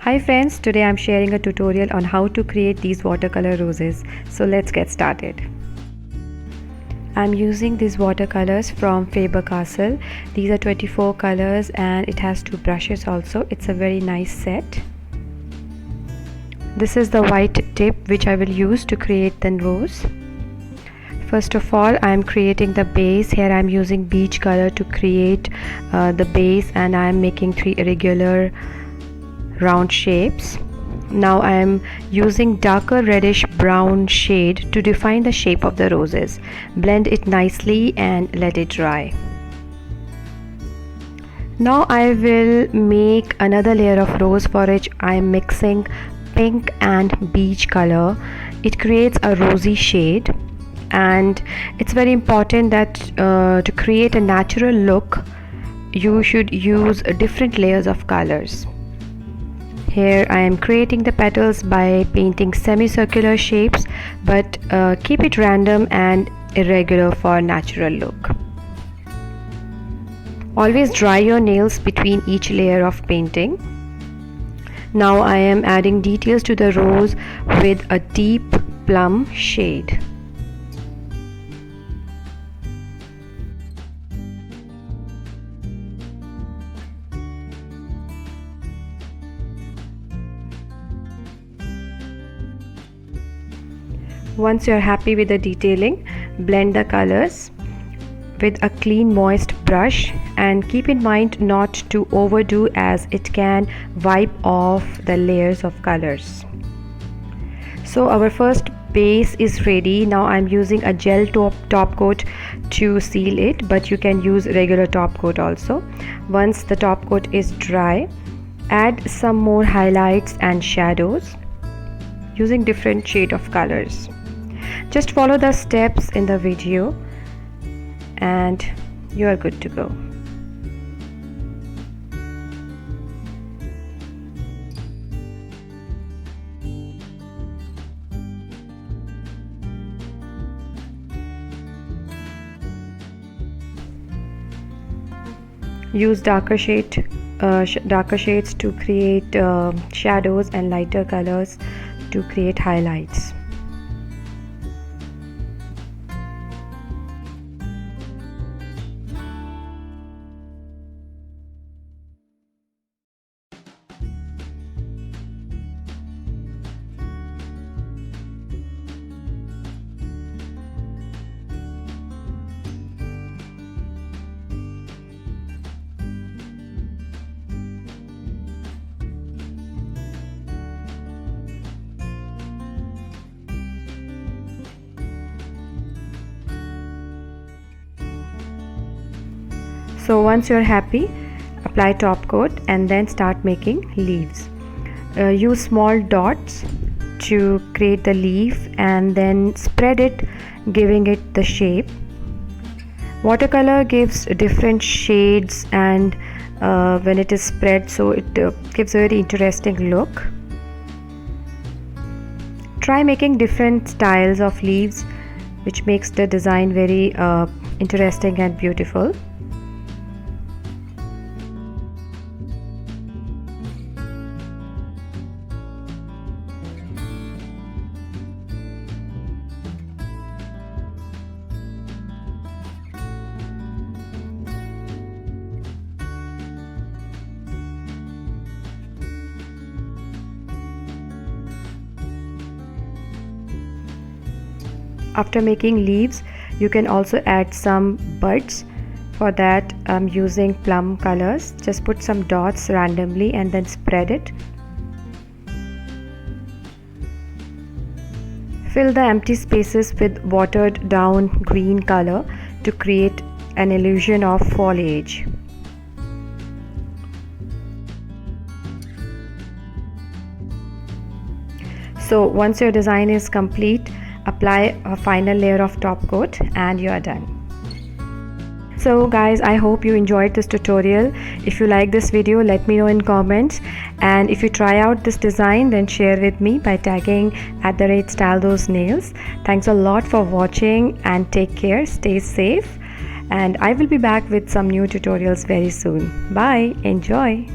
Hi friends, today I'm sharing a tutorial on how to create these watercolor roses. So let's get started. I'm using these watercolors from Faber-Castell. These are 24 colors and it has 2 brushes also. It's a very nice set. This is the white tip which I will use to create the rose. First of all, I'm creating the base. Here I'm using beige color to create the base, and I'm making 3 irregular round shapes. Now I am using darker reddish brown shade to define the shape of the roses. Blend it nicely and let it dry. Now I will make another layer of rose, for which I am mixing pink and beige color. It creates a rosy shade, and it's very important that to create a natural look you should use different layers of colors. Here I am creating the petals by painting semicircular shapes, but keep it random and irregular for natural look. Always dry your nails between each layer of painting. Now I am adding details to the rose with a deep plum shade. Once you are happy with the detailing, blend the colors with a clean moist brush, and keep in mind not to overdo, as it can wipe off the layers of colors. So our first base is ready. Now I'm using a gel top coat to seal it, but you can use regular top coat also. Once the top coat is dry, add some more highlights and shadows using different shade of colors. Just follow the steps in the video and you are good to go. Use darker shades to create shadows, and lighter colors to create highlights. So once you're happy, apply top coat and then start making leaves. Use small dots to create the leaf and then spread it, giving it the shape. Watercolor gives different shades, and when it is spread, so it gives a very interesting look. Try making different styles of leaves, which makes the design very interesting and beautiful. After making leaves, you can also add some buds. For that, I'm using plum colors. Just put some dots randomly and then spread it. Fill the empty spaces with watered down green color to create an illusion of foliage. So once your design is complete, apply a final layer of top coat and you are done. So guys, I hope you enjoyed this tutorial. If you like this video, let me know in comments, and if you try out this design, then share with me by tagging @StyleThoseNails. Thanks a lot for watching and take care, stay safe, and I will be back with some new tutorials very soon. Bye, enjoy.